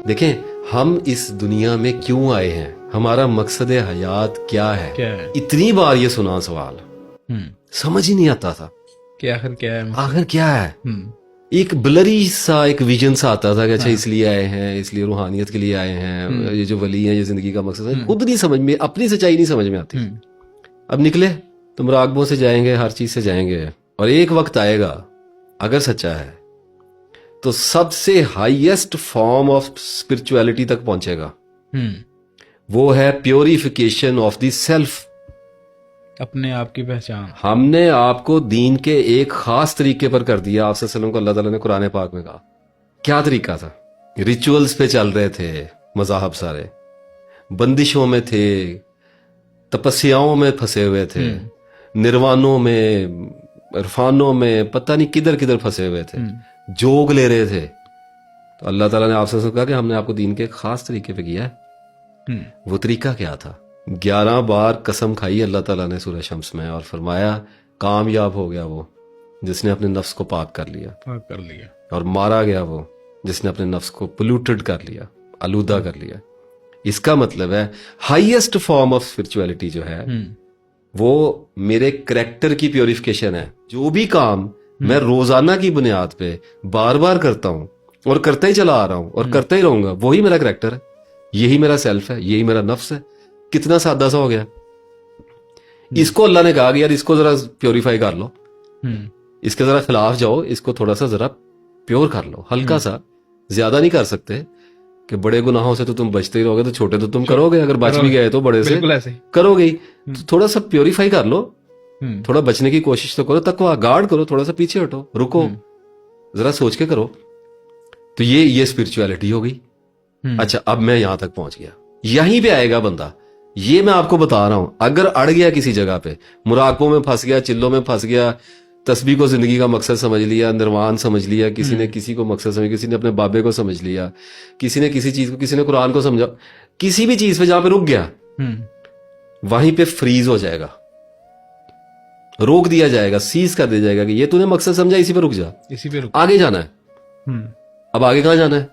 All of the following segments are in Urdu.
دیکھیں ہم اس دنیا میں کیوں آئے ہیں, ہمارا مقصد حیات کیا ہے, اتنی بار یہ سنا سوال, سمجھ ہی نہیں آتا تھا کہ آخر کیا ہے, آخر کیا ہے. ایک بلری سا ایک ویژن سا آتا تھا کہ اچھا اس لیے آئے ہیں, اس لیے روحانیت کے لیے آئے ہیں, یہ جو ولی ہیں یہ زندگی کا مقصد ہے. خود نہیں سمجھ میں, اپنی سچائی نہیں سمجھ میں آتی. اب نکلے تو مراقبوں سے جائیں گے, ہر چیز سے جائیں گے, اور ایک وقت آئے گا اگر سچا ہے تو سب سے ہائیسٹ فارم آف اسپرچویلٹی تک پہنچے گا. وہ ہے پیوریفیکیشن آف دی سیلف, اپنے آپ کی پہچان. ہم نے آپ کو دین کے ایک خاص طریقے پر کر دیا. آپ صلی اللہ علیہ وسلم کو اللہ تعالیٰ نے قرآن پاک میں کہا, کیا طریقہ تھا؟ ریچولز پہ چل رہے تھے مذاہب, سارے بندشوں میں تھے, تپسیاؤں میں پھنسے ہوئے تھے, نروانوں میں, عرفانوں میں, پتہ نہیں کدھر کدھر پھنسے ہوئے تھے, جوگ لے رہے تھے. تو اللہ تعالیٰ نے آپ سے کہا کہ ہم نے آپ کو دین کے ایک خاص طریقے پہ کیا ہے. وہ طریقہ کیا تھا؟ 11 بار قسم کھائی اللہ تعالیٰ نے سورہ شمس میں, اور فرمایا کامیاب ہو گیا وہ جس نے اپنے نفس کو پاک کر لیا, اور مارا گیا وہ جس نے اپنے نفس کو پولوٹڈ کر لیا, آلودہ کر لیا. اس کا مطلب ہے ہائیسٹ فارم آف اسپرچویلٹی جو ہے وہ میرے کریکٹر کی پیوریفیکیشن ہے. جو بھی کام میں روزانہ کی بنیاد پہ بار بار کرتا ہوں اور کرتا ہی چلا آ رہا ہوں اور کرتا ہی رہوں گا, وہی میرا کریکٹر ہے, یہی میرا سیلف ہے, یہی میرا نفس ہے. کتنا سادہ سا ہو گیا. اس کو اللہ نے کہا کہ یار اس کو ذرا پیوریفائی کر لو, اس کے ذرا خلاف جاؤ, اس کو تھوڑا سا ذرا پیور کر لو, ہلکا سا, زیادہ نہیں کر سکتے کہ بڑے گناہوں سے تو تم بچتے ہی رہو گے, تو چھوٹے تو تم کرو گے, اگر بچ بھی گئے تو بڑے سے کرو گے. تو تھوڑا سا پیوریفائی کر لو, تھوڑا بچنے کی کوشش تو کرو, تقویٰ گارڈ کرو, تھوڑا سا پیچھے ہٹو, رکو, ذرا سوچ کے کرو. تو یہ اسپرچویلٹی ہو گئی. اچھا اب میں یہاں تک پہنچ گیا, یہیں پہ آئے گا بندہ. یہ میں آپ کو بتا رہا ہوں, اگر اڑ گیا کسی جگہ پہ, مراقبوں میں پھنس گیا, چلوں میں پھنس گیا, تسبیح کو زندگی کا مقصد سمجھ لیا, نروان سمجھ لیا, کسی نے کسی کو مقصد سمجھ, کسی نے اپنے بابے کو سمجھ لیا, کسی نے کسی چیز کو, کسی نے قرآن کو سمجھا, کسی بھی چیز پہ جہاں پہ رک گیا وہیں پہ فریز ہو جائے گا, روک دیا جائے گا, سیز کر دیا جائے گا کہ یہ تو نے مقصد سمجھا, اسی پہ رک جا, اسی پہ آگے جانا ہے. اب آگے کہاں جانا ہے؟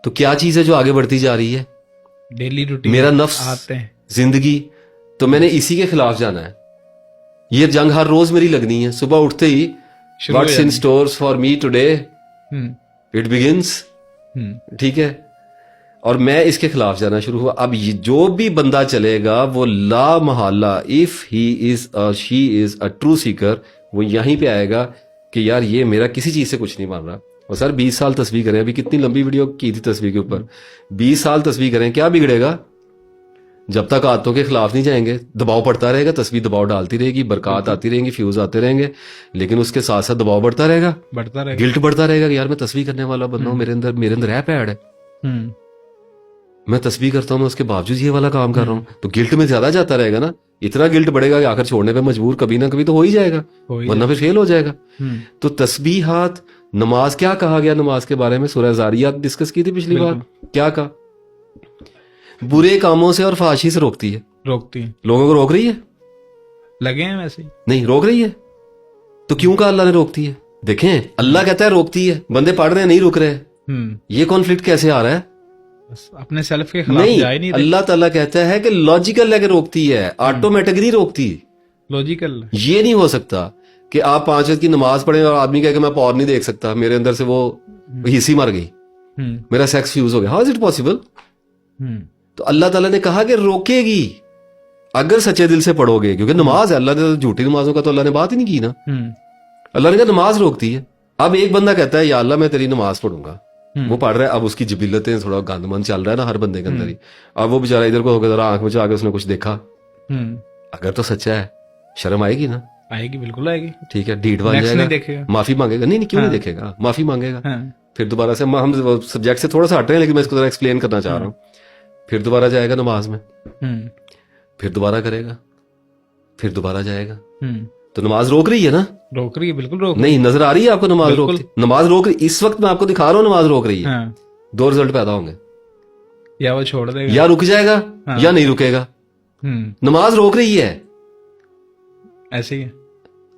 تو کیا چیز ہے جو آگے بڑھتی جا رہی ہے؟ ڈیلی روٹین, میرا نفس, آتے ہیں زندگی. تو میں نے اسی کے خلاف جانا ہے. یہ جنگ ہر روز میری لگنی ہے. صبح اٹھتے ہی what's in stores for me today, it begins. ٹھیک ہے, اور میں اس کے خلاف جانا شروع ہوا. اب جو بھی بندہ چلے گا وہ لا محالہ, اف ہی از اور شی از اے ٹرو سیکر, وہ یہیں پہ آئے گا کہ یار یہ میرا کسی چیز سے کچھ نہیں بن رہا. اور سر 20 سال تسبیح کریں, ابھی کتنی لمبی ویڈیو کی تھی تسبیح کے اوپر, 20 سال تسبیح کریں, کیا بگڑے گا؟ جب تک عادتوں کے خلاف نہیں جائیں گے, دباؤ پڑتا رہے گا, تسبیح دباؤ ڈالتی رہے گی, برکات آتی رہیں گی, فیوز آتے رہیں گے, لیکن اس کے ساتھ ساتھ دباؤ بڑھتا رہے گا, گلٹ بڑھتا رہے گا کہ یار میں تسبیح کرنے والا بندہ ہوں, میرے اندر ہے پیڑ ہے, میں تسبیح کرتا ہوں, میں اس کے باوجود یہ والا کام کر رہا ہوں, تو گلٹ میں زیادہ جاتا رہے گا نا. اتنا گلٹ بڑھے گا کہ آخر چھوڑنے پہ مجبور کبھی نہ کبھی تو ہو ہی جائے گا, ورنہ پھر فیل ہو جائے گا. تو تسبیحات, نماز, کیا کہا گیا نماز کے بارے میں؟ سورہ زاریات ڈسکس کی تھی پچھلی بار. کیا کہا؟ برے کاموں سے اور فحاشی سے روکتی ہے. لوگوں کو روک رہی ہے, لگے ہیں ویسے نہیں روک رہی ہے. تو کیوں کہا اللہ نے روکتی ہے؟ دیکھیں اللہ کہتا ہے روکتی ہے, بندے پڑھ رہے ہیں نہیں رک رہے. یہ کانفلکٹ کیسے آ رہا ہے؟ اپنے سیلف کے خلاف جائے نہیں. اللہ تعالیٰ کہتا ہے کہ لاجیکل ہے کہ روکتی ہے, آٹومیٹک نہیں روکتی. لاجیکل یہ نہیں ہو سکتا کہ آپ 5 وقت کی نماز پڑھیں اور آدمی کہے کہ میں پور نہیں دیکھ سکتا, میرے اندر سے وہ ہسی مر گئی, میرا سیکس فیوز ہو گیا. How is it possible? تو اللہ تعالیٰ نے کہا کہ روکے گی اگر سچے دل سے پڑھو گے, کیونکہ نماز ہے. اللہ نے جھوٹی نمازوں کا تو اللہ نے بات ہی نہیں کی نا. اللہ نے کہا نماز روکتی ہے. اب ایک بندہ کہتا ہے یا اللہ میں تیری نماز پڑھوں گا, وہ پڑھ رہا ہے, اب اس کی جبلتیں تھوڑا گند مند چل رہا ہے نا ہر بندے کے اندر ہی. اب وہ بےچارا ادھر کو ہو گیا, ذرا آنکھ میں چا کے اس نے کچھ دیکھا, اگر تو سچا ہے شرم آئے گی نا. آئے گی, بالکل آئے گی. ٹھیک ہے, ڈیٹ بن جائے گا, معافی مانگے گا. نہیں کیوں نہیں دیکھے گا, معافی مانگے گا. پھر دوبارہ سے, ہم سبجیکٹ سے تھوڑا سا ہٹ رہے ہیں لیکن میں اس کو ذرا ایکسپلین کرنا چاہ رہا ہوں. پھر دوبارہ جائے گا نماز میں, پھر دوبارہ کرے گا, پھر دوبارہ جائے گا. تو نماز روک رہی ہے نا؟ روک رہی ہے, بالکل روک. نہیں نظر آ رہی ہے آپ کو نماز روک رہی؟ نماز روک رہی اس وقت میں آپ کو دکھا رہا ہوں نماز روک رہی ہے. 2 رزلٹ پیدا ہوں گے, یا وہ چھوڑ دے گا, یا رک جائے گا, یا نہیں رکے گا. نماز روک رہی ہے, ایسے ہی.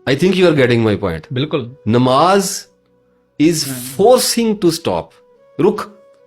I think you are getting my point. بالکل. نماز از فورسنگ ٹو اسٹاپ, رک,